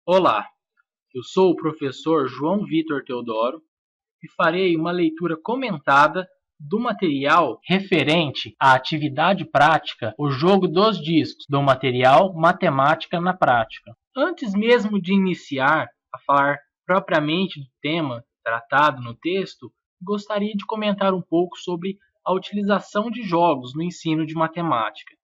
Olá, eu sou o professor João Vitor Teodoro e farei uma leitura comentada do material referente à atividade prática, o jogo dos discos, do material Matemática na Prática. Antes mesmo de iniciar a falar propriamente do tema tratado no texto, gostaria de comentar um pouco sobre a utilização de jogos no ensino de matemática.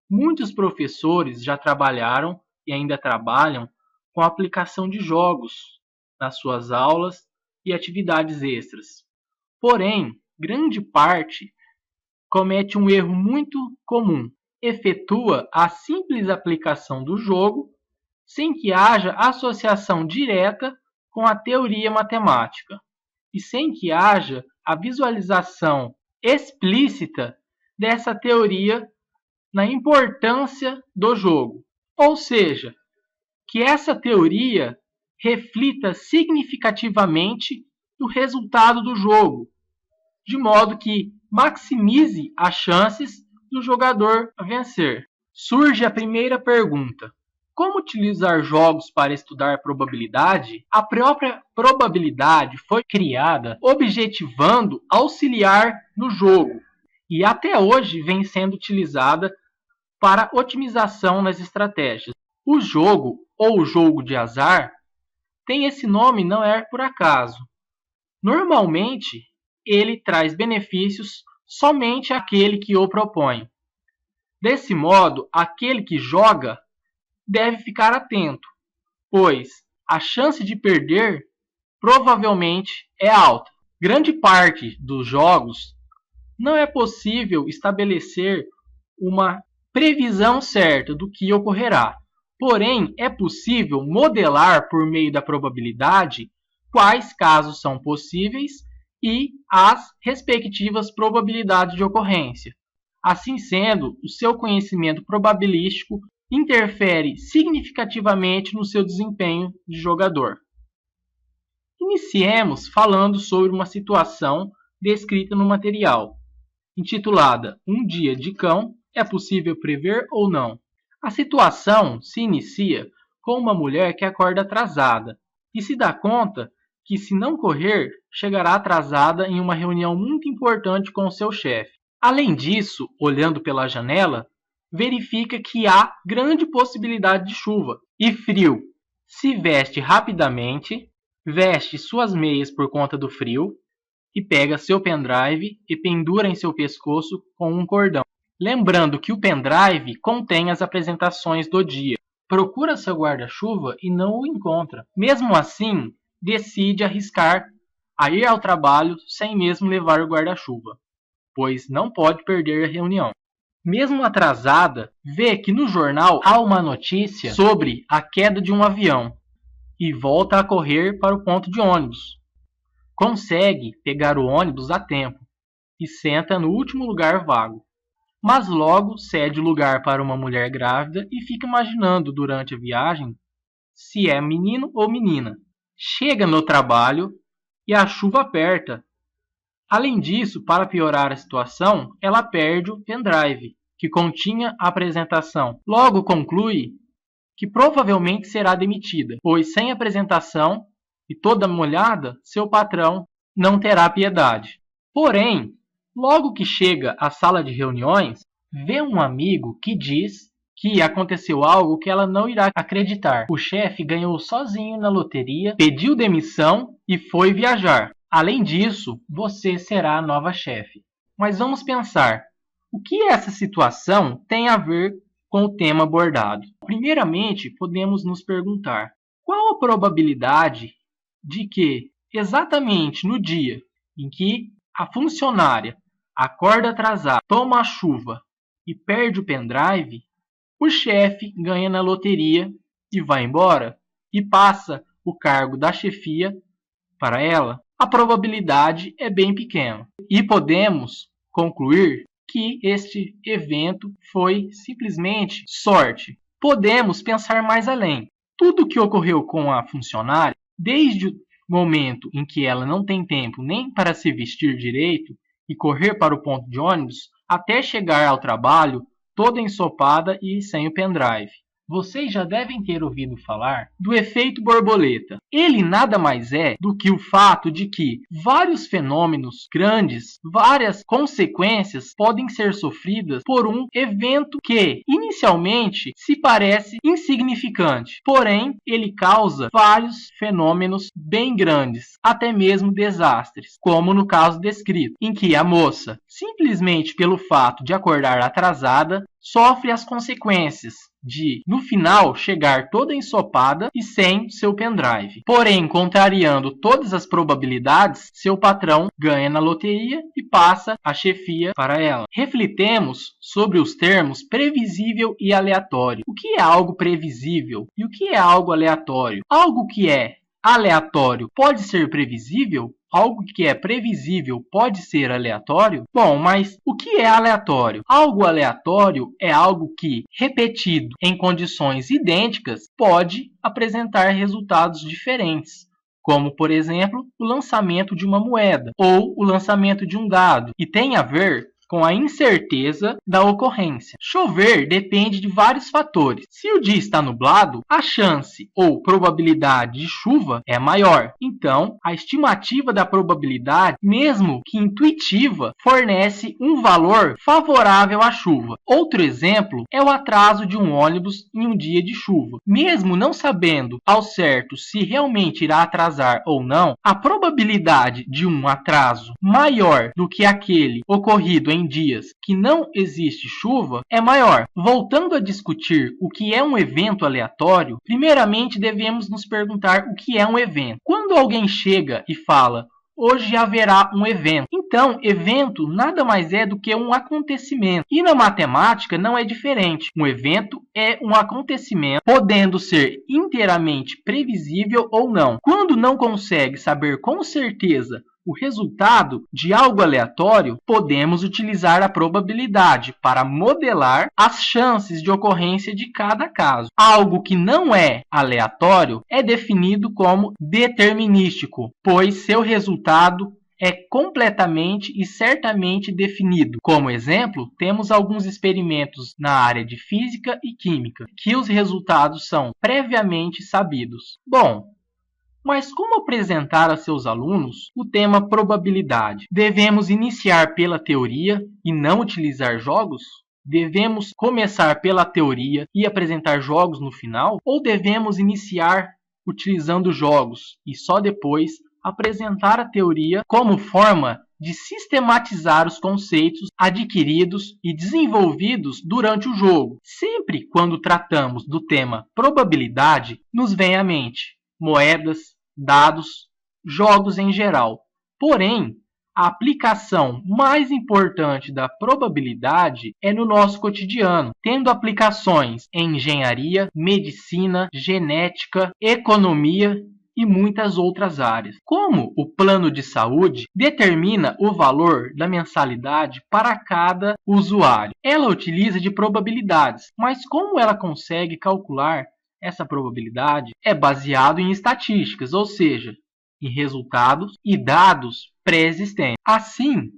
Muitos professores já trabalharam e ainda trabalham com a aplicação de jogos nas suas aulas e atividades extras. Porém, grande parte comete um erro muito comum: efetua a simples aplicação do jogo sem que haja associação direta com a teoria matemática e sem que haja a visualização explícita dessa teoria na importância do jogo. Ou seja, que essa teoria reflita significativamente no resultado do jogo, de modo que maximize as chances do jogador a vencer. Surge a primeira pergunta: como utilizar jogos para estudar probabilidade? A própria probabilidade foi criada objetivando auxiliar no jogo e até hoje vem sendo utilizada para otimização nas estratégias. O jogo, ou jogo de azar, tem esse nome não é por acaso. Normalmente, ele traz benefícios somente àquele que o propõe. Desse modo, aquele que joga deve ficar atento, pois a chance de perder provavelmente é alta. Grande parte dos jogos não é possível estabelecer uma previsão certa do que ocorrerá. Porém, é possível modelar por meio da probabilidade quais casos são possíveis e as respectivas probabilidades de ocorrência. Assim sendo, o seu conhecimento probabilístico interfere significativamente no seu desempenho de jogador. Iniciemos falando sobre uma situação descrita no material, intitulada Um Dia de Cão, é possível prever ou não? A situação se inicia com uma mulher que acorda atrasada e se dá conta que, se não correr, chegará atrasada em uma reunião muito importante com o seu chefe. Além disso, olhando pela janela, verifica que há grande possibilidade de chuva e frio. Se veste rapidamente, veste suas meias por conta do frio e pega seu pendrive e pendura em seu pescoço com um cordão. Lembrando que o pendrive contém as apresentações do dia. Procura seu guarda-chuva e não o encontra. Mesmo assim, decide arriscar a ir ao trabalho sem mesmo levar o guarda-chuva, pois não pode perder a reunião. Mesmo atrasada, vê que no jornal há uma notícia sobre a queda de um avião e volta a correr para o ponto de ônibus. Consegue pegar o ônibus a tempo e senta no último lugar vago. Mas logo cede o lugar para uma mulher grávida e fica imaginando durante a viagem se é menino ou menina. Chega no trabalho e a chuva aperta. Além disso, para piorar a situação, ela perde o pendrive, que continha a apresentação. Logo conclui que provavelmente será demitida, pois sem apresentação e toda molhada, seu patrão não terá piedade. Porém, logo que chega à sala de reuniões, vê um amigo que diz que aconteceu algo que ela não irá acreditar. O chefe ganhou sozinho na loteria, pediu demissão e foi viajar. Além disso, você será a nova chefe. Mas vamos pensar, o que essa situação tem a ver com o tema abordado? Primeiramente, podemos nos perguntar, qual a probabilidade de que, exatamente no dia em que a funcionária acorda atrasada, toma a chuva e perde o pendrive, o chefe ganha na loteria e vai embora e passa o cargo da chefia para ela? A probabilidade é bem pequena e podemos concluir que este evento foi simplesmente sorte. Podemos pensar mais além. Tudo o que ocorreu com a funcionária, desde o momento em que ela não tem tempo nem para se vestir direito e correr para o ponto de ônibus, até chegar ao trabalho toda ensopada e sem o pendrive. vocês já devem ter ouvido falar do efeito borboleta. Ele nada mais é do que o fato de que vários fenômenos grandes, várias consequências podem ser sofridas por um evento que inicialmente se parece insignificante, porém ele causa vários fenômenos bem grandes, até mesmo desastres, como no caso descrito, em que a moça, simplesmente pelo fato de acordar atrasada, sofre as consequências de, no final, chegar toda ensopada e sem seu pendrive. Porém, contrariando todas as probabilidades, seu patrão ganha na loteria e passa a chefia para ela. Refletemos sobre os termos previsível e aleatório. O que é algo previsível e o que é algo aleatório? Algo que é aleatório pode ser previsível? Algo que é previsível pode ser aleatório? Bom, mas o que é aleatório? Algo aleatório é algo que, repetido em condições idênticas, pode apresentar resultados diferentes, como, por exemplo, o lançamento de uma moeda ou o lançamento de um dado, e tem a ver com a incerteza da ocorrência. Chover depende de vários fatores. Se o dia está nublado, a chance ou probabilidade de chuva é maior. Então, a estimativa da probabilidade, mesmo que intuitiva, fornece um valor favorável à chuva. Outro exemplo é o atraso de um ônibus em um dia de chuva. Mesmo não sabendo ao certo se realmente irá atrasar ou não, a probabilidade de um atraso maior do que aquele ocorrido em dias que não existe chuva é maior. Voltando a discutir o que é um evento aleatório, primeiramente devemos nos perguntar o que é um evento. Quando alguém chega e fala: hoje haverá um evento. Então, evento nada mais é do que um acontecimento. E na matemática não é diferente. Um evento é um acontecimento, podendo ser inteiramente previsível ou não. Quando não consegue saber com certeza o resultado de algo aleatório, podemos utilizar a probabilidade para modelar as chances de ocorrência de cada caso. Algo que não é aleatório é definido como determinístico, pois seu resultado é completamente e certamente definido. Como exemplo, temos alguns experimentos na área de física e química, que os resultados são previamente sabidos. Bom, mas como apresentar a seus alunos o tema probabilidade? Devemos iniciar pela teoria e não utilizar jogos? Devemos começar pela teoria e apresentar jogos no final? Ou devemos iniciar utilizando jogos e só depois apresentar a teoria como forma de sistematizar os conceitos adquiridos e desenvolvidos durante o jogo? Sempre quando tratamos do tema probabilidade, nos vem à mente moedas, dados, jogos em geral. Porém, a aplicação mais importante da probabilidade é no nosso cotidiano, tendo aplicações em engenharia, medicina, genética, economia e muitas outras áreas. Como o plano de saúde determina o valor da mensalidade para cada usuário? Ela utiliza de probabilidades, mas como ela consegue calcular essa probabilidade? É baseado em estatísticas, ou seja, em resultados e dados pré-existentes. Assim,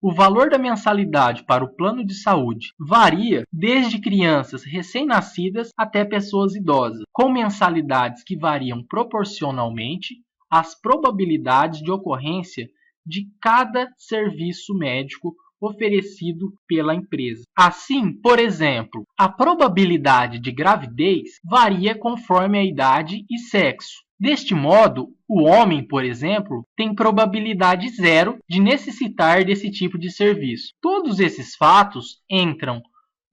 o valor da mensalidade para o plano de saúde varia desde crianças recém-nascidas até pessoas idosas, com mensalidades que variam proporcionalmente às probabilidades de ocorrência de cada serviço médico oferecido pela empresa. Assim, por exemplo, a probabilidade de gravidez varia conforme a idade e sexo. Deste modo, o homem, por exemplo, tem probabilidade zero de necessitar desse tipo de serviço. Todos esses fatos entram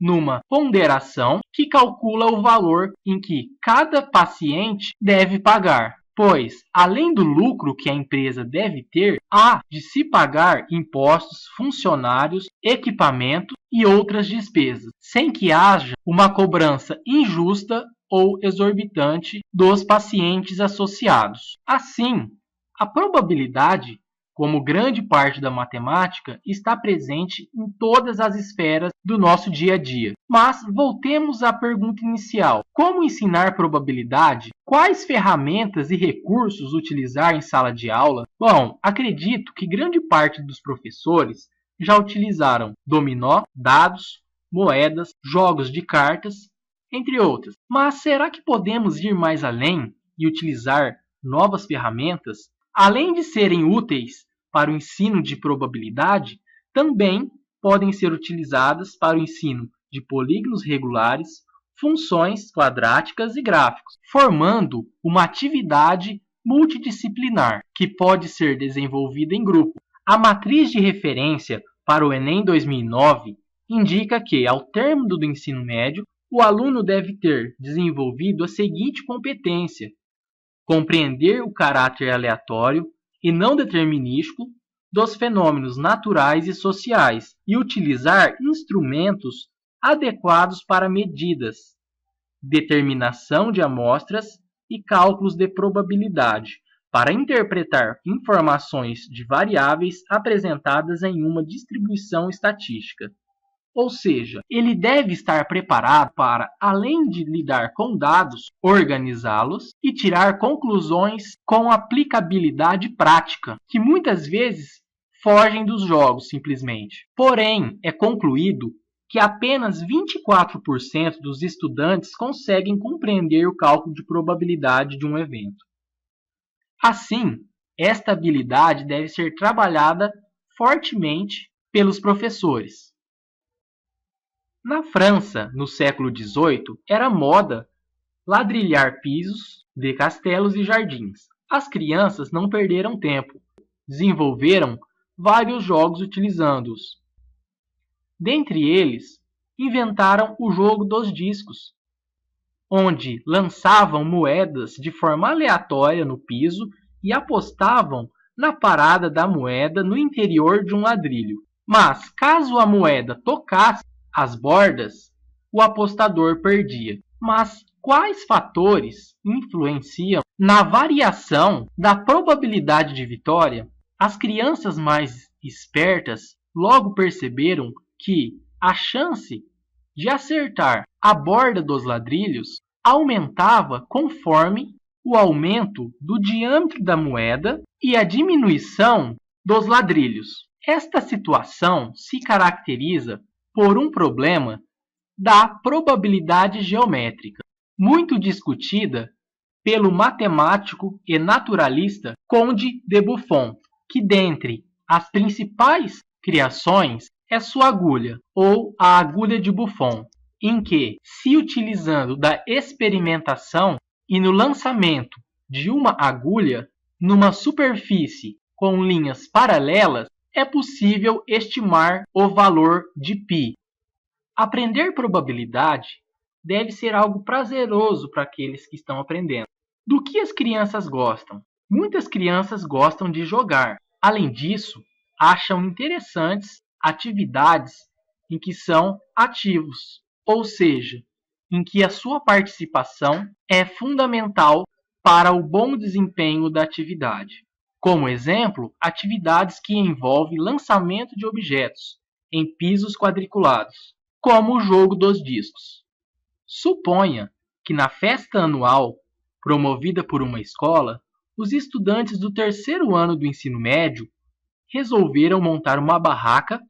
numa ponderação que calcula o valor em que cada paciente deve pagar. Pois, além do lucro que a empresa deve ter, há de se pagar impostos, funcionários, equipamento e outras despesas, sem que haja uma cobrança injusta ou exorbitante dos pacientes associados. Assim, a probabilidade, como grande parte da matemática, está presente em todas as esferas do nosso dia a dia. Mas voltemos à pergunta inicial: como ensinar probabilidade? Quais ferramentas e recursos utilizar em sala de aula? Bom, acredito que grande parte dos professores já utilizaram dominó, dados, moedas, jogos de cartas entre outras. Mas será que podemos ir mais além e utilizar novas ferramentas? Além de serem úteis para o ensino de probabilidade, também podem ser utilizadas para o ensino de polígonos regulares, funções quadráticas e gráficos, formando uma atividade multidisciplinar que pode ser desenvolvida em grupo. A matriz de referência para o Enem 2009 indica que, ao término do ensino médio, o aluno deve ter desenvolvido a seguinte competência: compreender o caráter aleatório e não determinístico dos fenômenos naturais e sociais e utilizar instrumentos adequados para medidas, determinação de amostras e cálculos de probabilidade, para interpretar informações de variáveis apresentadas em uma distribuição estatística. Ou seja, ele deve estar preparado para, além de lidar com dados, organizá-los e tirar conclusões com aplicabilidade prática, que muitas vezes fogem dos jogos simplesmente. Porém, é concluído que apenas 24% dos estudantes conseguem compreender o cálculo de probabilidade de um evento. Assim, esta habilidade deve ser trabalhada fortemente pelos professores. Na França, no século XVIII, era moda ladrilhar pisos de castelos e jardins. As crianças não perderam tempo, desenvolveram vários jogos utilizando-os. Dentre eles, inventaram o jogo dos discos, onde lançavam moedas de forma aleatória no piso e apostavam na parada da moeda no interior de um ladrilho. Mas, caso a moeda tocasse as bordas, o apostador perdia. Mas quais fatores influenciam na variação da probabilidade de vitória? As crianças mais espertas logo perceberam que a chance de acertar a borda dos ladrilhos aumentava conforme o aumento do diâmetro da moeda e a diminuição dos ladrilhos. Esta situação se caracteriza por um problema da probabilidade geométrica, muito discutida pelo matemático e naturalista Conde de Buffon, que dentre as principais criações é sua agulha, ou a agulha de Buffon, em que, se utilizando da experimentação e no lançamento de uma agulha numa superfície com linhas paralelas, é possível estimar o valor de π. Aprender probabilidade deve ser algo prazeroso para aqueles que estão aprendendo. Do que as crianças gostam? Muitas crianças gostam de jogar. Além disso, acham interessantes atividades em que são ativos, ou seja, em que a sua participação é fundamental para o bom desempenho da atividade. Como exemplo, atividades que envolvem lançamento de objetos em pisos quadriculados, como o jogo dos discos. Suponha que na festa anual, promovida por uma escola, os estudantes do terceiro ano do ensino médio resolveram montar uma barraca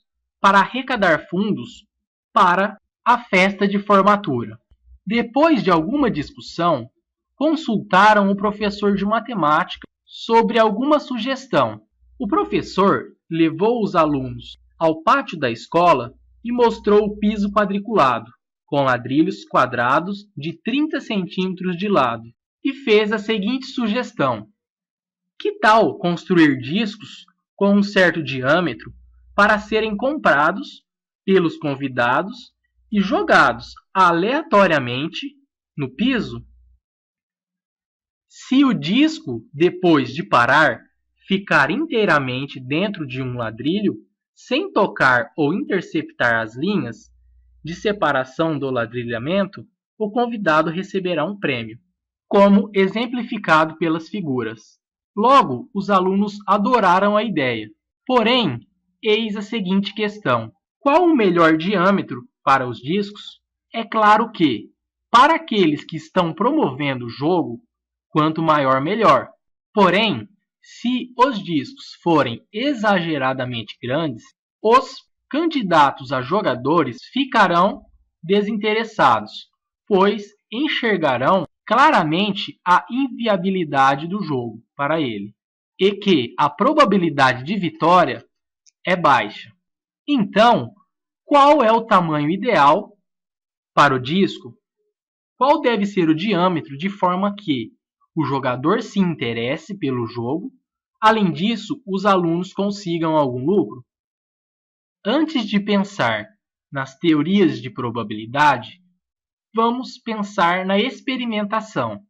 para arrecadar fundos para a festa de formatura. Depois de alguma discussão, consultaram o professor de matemática sobre alguma sugestão. O professor levou os alunos ao pátio da escola e mostrou o piso quadriculado, com ladrilhos quadrados de 30 centímetros de lado, e fez a seguinte sugestão: que tal construir discos com um certo diâmetro para serem comprados pelos convidados e jogados aleatoriamente no piso? Se o disco, depois de parar, ficar inteiramente dentro de um ladrilho, sem tocar ou interceptar as linhas de separação do ladrilhamento, o convidado receberá um prêmio, como exemplificado pelas figuras. Logo, os alunos adoraram a ideia. Porém, eis a seguinte questão: qual o melhor diâmetro para os discos? É claro que, para aqueles que estão promovendo o jogo, quanto maior, melhor. Porém, se os discos forem exageradamente grandes, os candidatos a jogadores ficarão desinteressados, pois enxergarão claramente a inviabilidade do jogo para ele e que a probabilidade de vitória é baixa. Então, qual é o tamanho ideal para o disco? Qual deve ser o diâmetro de forma que o jogador se interesse pelo jogo? Além disso, os alunos consigam algum lucro? Antes de pensar nas teorias de probabilidade, vamos pensar na experimentação.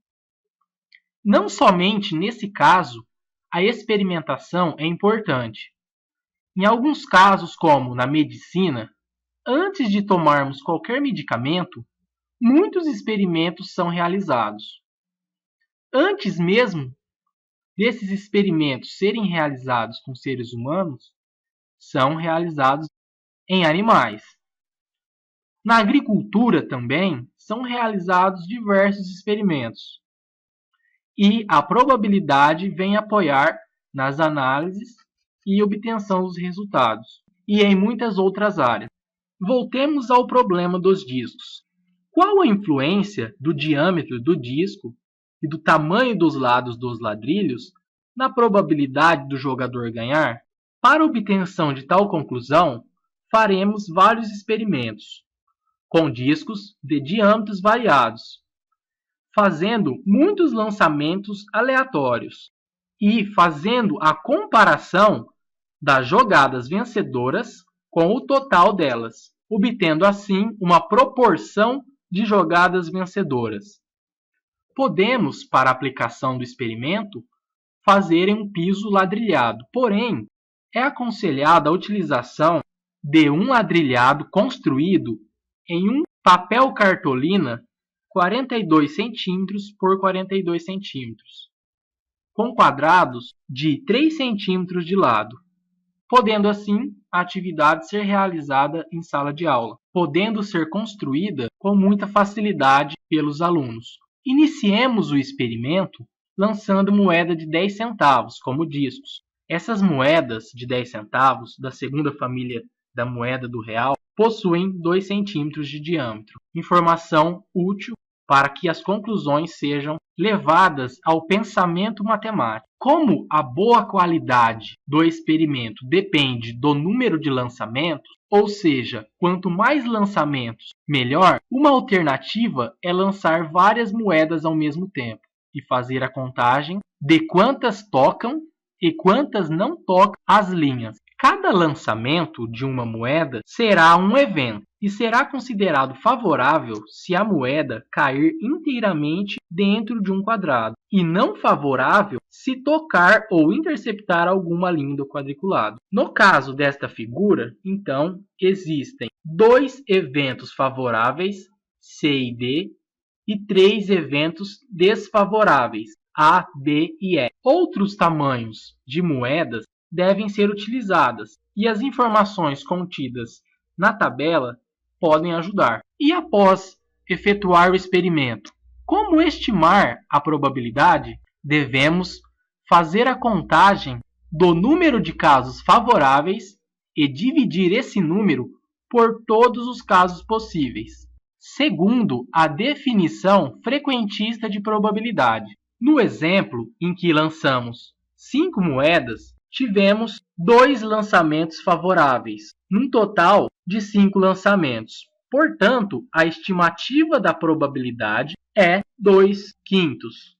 Não somente nesse caso, a experimentação é importante. Em alguns casos, como na medicina, antes de tomarmos qualquer medicamento, muitos experimentos são realizados. Antes mesmo desses experimentos serem realizados com seres humanos, são realizados em animais. Na agricultura também são realizados diversos experimentos. E a probabilidade vem apoiar nas análises e obtenção dos resultados, e em muitas outras áreas. Voltemos ao problema dos discos. Qual a influência do diâmetro do disco e do tamanho dos lados dos ladrilhos na probabilidade do jogador ganhar? Para obtenção de tal conclusão, faremos vários experimentos com discos de diâmetros variados, fazendo muitos lançamentos aleatórios e fazendo a comparação das jogadas vencedoras com o total delas, obtendo assim uma proporção de jogadas vencedoras. Podemos, para a aplicação do experimento, fazer em um piso ladrilhado, porém, é aconselhada a utilização de um ladrilhado construído em um papel cartolina 42 cm por 42 cm, com quadrados de 3 cm de lado, podendo assim a atividade ser realizada em sala de aula, podendo ser construída com muita facilidade pelos alunos. Iniciemos o experimento lançando moeda de 10 centavos como discos. Essas moedas de 10 centavos, da segunda família da moeda do real, possuem 2 centímetros de diâmetro. Informação útil para que as conclusões sejam levadas ao pensamento matemático. Como a boa qualidade do experimento depende do número de lançamentos, ou seja, quanto mais lançamentos, melhor, uma alternativa é lançar várias moedas ao mesmo tempo e fazer a contagem de quantas tocam e quantas não tocam as linhas. Cada lançamento de uma moeda será um evento e será considerado favorável se a moeda cair inteiramente dentro de um quadrado e não favorável se tocar ou interceptar alguma linha do quadriculado. No caso desta figura, então, existem 2 eventos favoráveis, C e D, e 3 eventos desfavoráveis, A, B e E. Outros tamanhos de moedas devem ser utilizadas e as informações contidas na tabela podem ajudar. E após efetuar o experimento, como estimar a probabilidade? Devemos fazer a contagem do número de casos favoráveis e dividir esse número por todos os casos possíveis, segundo a definição frequentista de probabilidade. No exemplo em que lançamos 5 moedas, tivemos 2 lançamentos favoráveis, num total de 5 lançamentos. Portanto, a estimativa da probabilidade é 2/5,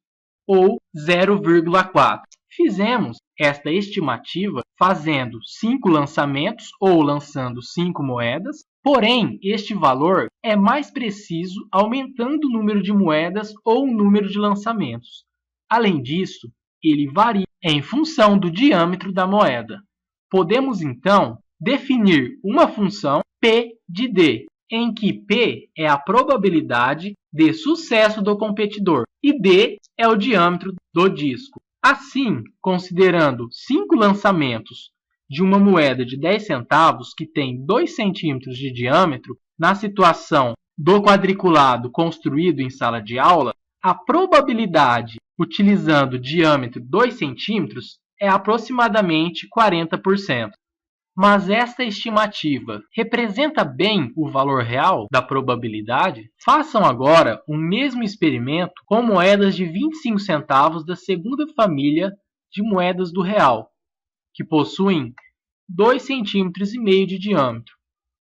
ou 0,4. Fizemos esta estimativa fazendo 5 lançamentos ou lançando 5 moedas, porém, este valor é mais preciso aumentando o número de moedas ou o número de lançamentos. Além disso, ele varia em função do diâmetro da moeda. Podemos, então, definir uma função P de D, em que P é a probabilidade de sucesso do competidor e D é o diâmetro do disco. Assim, considerando 5 lançamentos de uma moeda de 10 centavos que tem 2 centímetros de diâmetro, na situação do quadriculado construído em sala de aula, a probabilidade utilizando diâmetro 2 centímetros é aproximadamente 40%. Mas esta estimativa representa bem o valor real da probabilidade? Façam agora o mesmo experimento com moedas de 25 centavos da segunda família de moedas do real, que possuem 2,5 cm de diâmetro,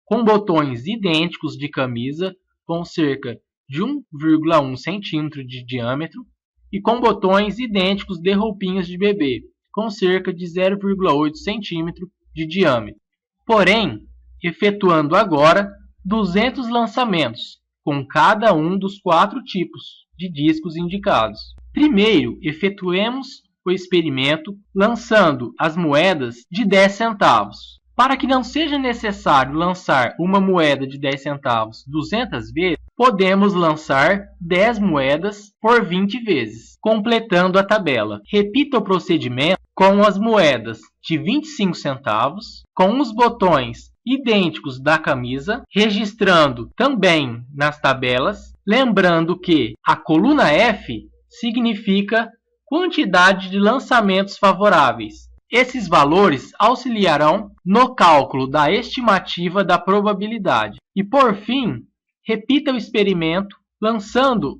com botões idênticos de camisa com cerca de 1,1 centímetro de diâmetro e com botões idênticos de roupinhas de bebê, com cerca de 0,8 centímetro de diâmetro. Porém, efetuando agora 200 lançamentos, com cada um dos 4 tipos de discos indicados. Primeiro, efetuemos o experimento lançando as moedas de 10 centavos. Para que não seja necessário lançar uma moeda de 10 centavos 200 vezes, podemos lançar 10 moedas por 20 vezes, completando a tabela. Repita o procedimento com as moedas de 25 centavos, com os botões idênticos da camisa, registrando também nas tabelas, lembrando que a coluna F significa quantidade de lançamentos favoráveis. Esses valores auxiliarão no cálculo da estimativa da probabilidade. E por fim, repita o experimento lançando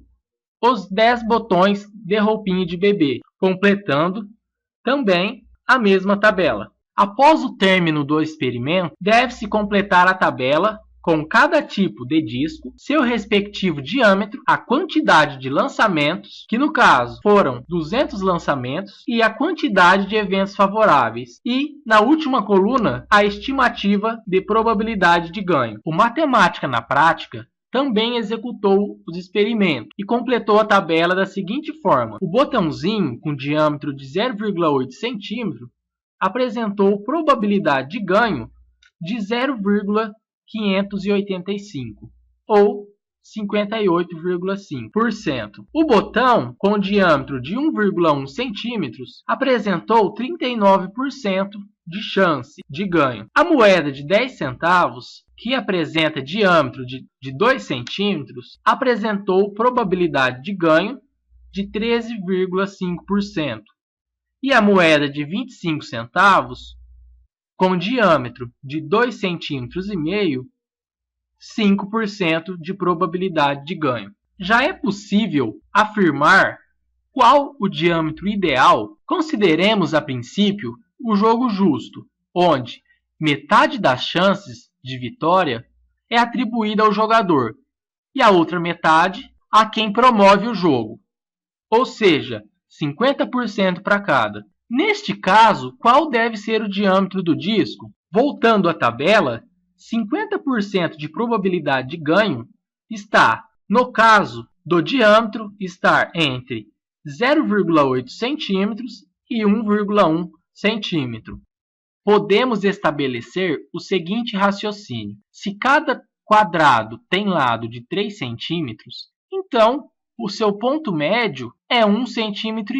os 10 botões de roupinha de bebê, completando também a mesma tabela. Após o término do experimento, deve-se completar a tabela com cada tipo de disco, seu respectivo diâmetro, a quantidade de lançamentos, que no caso foram 200 lançamentos, e a quantidade de eventos favoráveis. E, na última coluna, a estimativa de probabilidade de ganho. O Matemática na Prática também executou os experimentos e completou a tabela da seguinte forma. O botãozinho com diâmetro de 0,8 centímetro apresentou probabilidade de ganho de 0,585 ou 58,5%. O botão com diâmetro de 1,1 centímetros apresentou 39% de chance de ganho. A moeda de 10 centavos, que apresenta diâmetro de 2 centímetros, apresentou probabilidade de ganho de 13,5%. E a moeda de 25 centavos, com diâmetro de 2,5 centímetros, 5% de probabilidade de ganho. Já é possível afirmar qual o diâmetro ideal? Consideremos a princípio o jogo justo, onde metade das chances de vitória é atribuída ao jogador e a outra metade a quem promove o jogo, ou seja, 50% para cada. Neste caso, qual deve ser o diâmetro do disco? Voltando à tabela, 50% de probabilidade de ganho está, no caso do diâmetro, estar entre 0,8 centímetros e 1,1 centímetro. Podemos estabelecer o seguinte raciocínio. Se cada quadrado tem lado de 3 centímetros, então o seu ponto médio é 1,5 centímetro,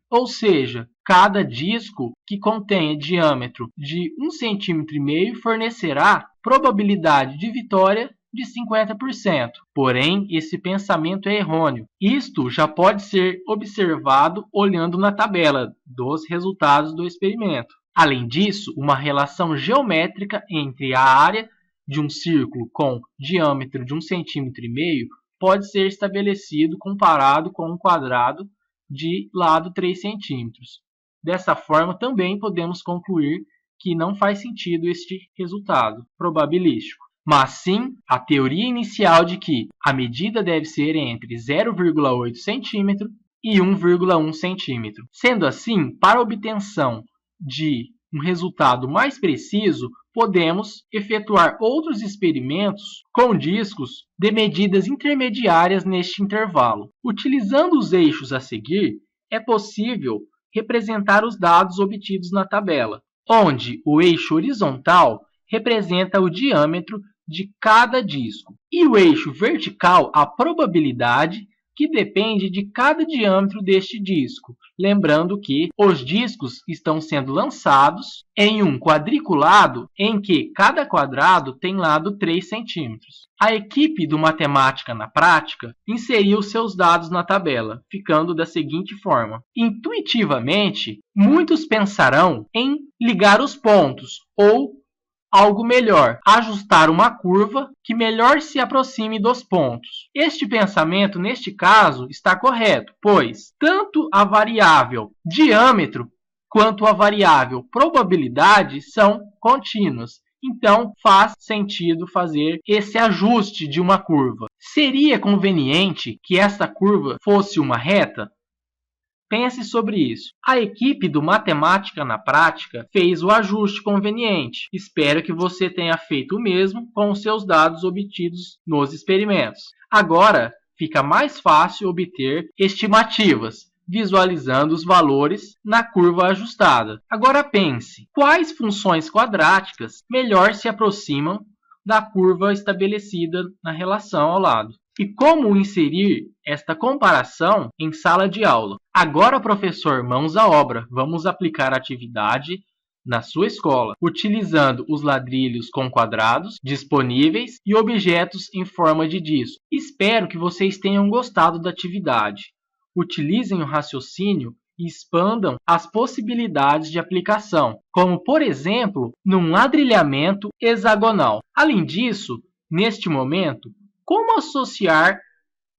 ou seja, cada disco que contenha diâmetro de 1,5 centímetro fornecerá probabilidade de vitória de 50%. Porém, esse pensamento é errôneo. Isto já pode ser observado olhando na tabela dos resultados do experimento. Além disso, uma relação geométrica entre a área de um círculo com diâmetro de 1,5 centímetro pode ser estabelecido comparado com um quadrado de lado 3 centímetros. Dessa forma, também podemos concluir que não faz sentido este resultado probabilístico, mas sim a teoria inicial de que a medida deve ser entre 0,8 centímetro e 1,1 centímetro. Sendo assim, para a obtenção de um resultado mais preciso, podemos efetuar outros experimentos com discos de medidas intermediárias neste intervalo. Utilizando os eixos a seguir, é possível representar os dados obtidos na tabela, onde o eixo horizontal representa o diâmetro de cada disco e o eixo vertical a probabilidade que depende de cada diâmetro deste disco. Lembrando que os discos estão sendo lançados em um quadriculado em que cada quadrado tem lado 3 centímetros. A equipe do Matemática na Prática inseriu seus dados na tabela, ficando da seguinte forma. Intuitivamente, muitos pensarão em ligar os pontos ou algo melhor, ajustar uma curva que melhor se aproxime dos pontos. Este pensamento, neste caso, está correto, pois tanto a variável diâmetro quanto a variável probabilidade são contínuas. Então, faz sentido fazer esse ajuste de uma curva. Seria conveniente que esta curva fosse uma reta? Pense sobre isso. A equipe do Matemática na Prática fez o ajuste conveniente. Espero que você tenha feito o mesmo com os seus dados obtidos nos experimentos. Agora, fica mais fácil obter estimativas, visualizando os valores na curva ajustada. Agora pense, quais funções quadráticas melhor se aproximam da curva estabelecida na relação ao lado? E como inserir esta comparação em sala de aula? Agora, professor, mãos à obra. Vamos aplicar a atividade na sua escola, utilizando os ladrilhos com quadrados disponíveis e objetos em forma de disco. Espero que vocês tenham gostado da atividade. Utilizem o raciocínio e expandam as possibilidades de aplicação, como, por exemplo, num ladrilhamento hexagonal. Além disso, neste momento, como associar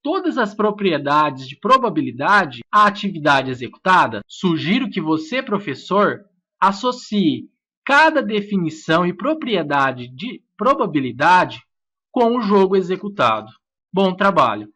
todas as propriedades de probabilidade à atividade executada? Sugiro que você, professor, associe cada definição e propriedade de probabilidade com o jogo executado. Bom trabalho!